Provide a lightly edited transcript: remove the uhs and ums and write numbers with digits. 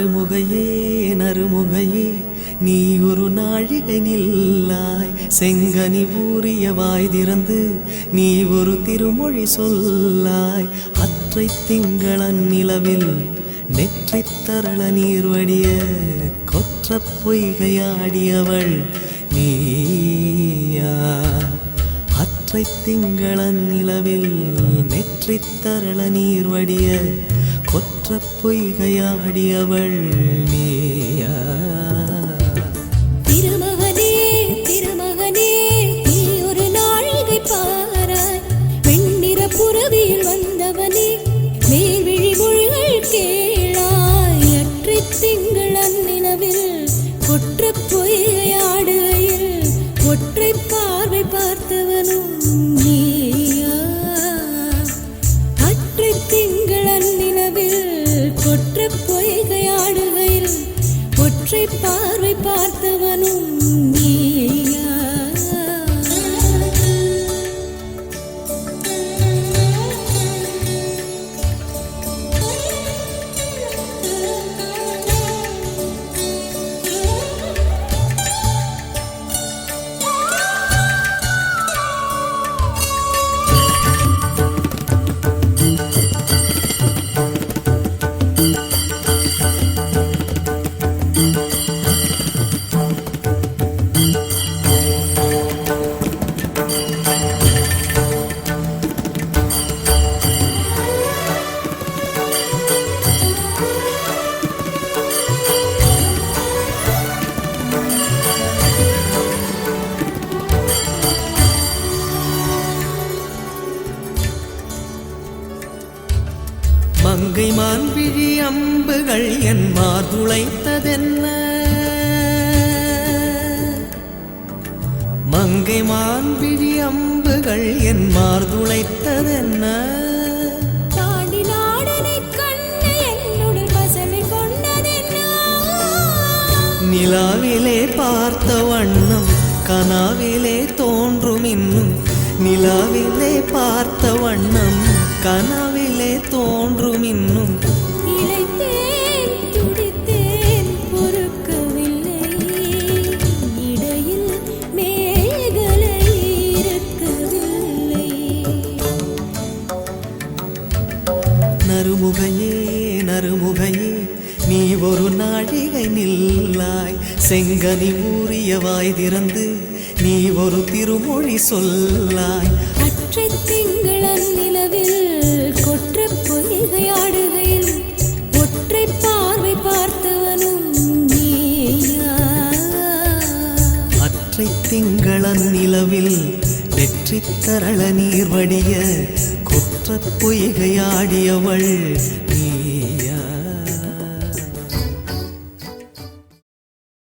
அருமுகையே நறுமுகையே நீ ஒரு நாழிகை நில்லாய் செங்கனி ஊறிய வாய் திறந்து நீ ஒரு திருமொழி சொல்லாய் அற்றை திங்களன் நிலவில் நெற்றித் தரள நீர் வடிய கொற்ற பொய்கையாடியவள் நீயா அற்றை திங்களன் நிலவில் நெற்றித் தரள நீர் வடிய கொற்ற பொய்கையாடியவள் நீயா திருமகனே திருமகனே நீ ஒரு நாழிகை பாராய் வெண்ணிற புறவியில் வந்தவனே மேல்விழி மொழிகள் கேளாய் அற்றை திங்களன் நிலவில் கொற்ற பொய்கையாடுகையில் ஒற்றை பார்வை பார்த்தவனும் நீயா அற்றை திங்களன் நிலவில் கொற்ற பொய்கையாடுகையில் ஒற்றை பார்வை பார்த்தவனும் நீயா மங்கை மான்விழி அம்புகள் என் மார்துளைத்ததென்ன மங்கை மான்விழி அம்புகள் என் மார்துளைத்ததென்ன தாண்டி நாடனை கண்ண என்னுடன் பசமை கொண்டதென்ன நிலாவிலே பார்த்த வண்ணம் கனாவிலே தோன்றும் இன்னும் நிலாவிலே பார்த்த வண்ணம் கனாவிலே தோன்றும் இன்னும் இளைத்தேன் துடித்தேன் பொறுக்கவில்லை இடையில் மேகலை இருக்கவில்லை நறுமுகையே நறுமுகையே நீ ஒரு நாழிகை நில்லாய் செங்கனி ஊறிய வாய் திறந்து நீ ஒரு திருமொழி சொல்லாய் அற்றை திங்களன் நிலவில் கொற்ற பொய்கையாடுகையில் ஒற்றை பார்வை பார்த்தவனும் நீயா அற்றை திங்களன் நிலவில் நெற்றித் தரள நீர் வடிய கொற்ற பொய்கையாடியவள்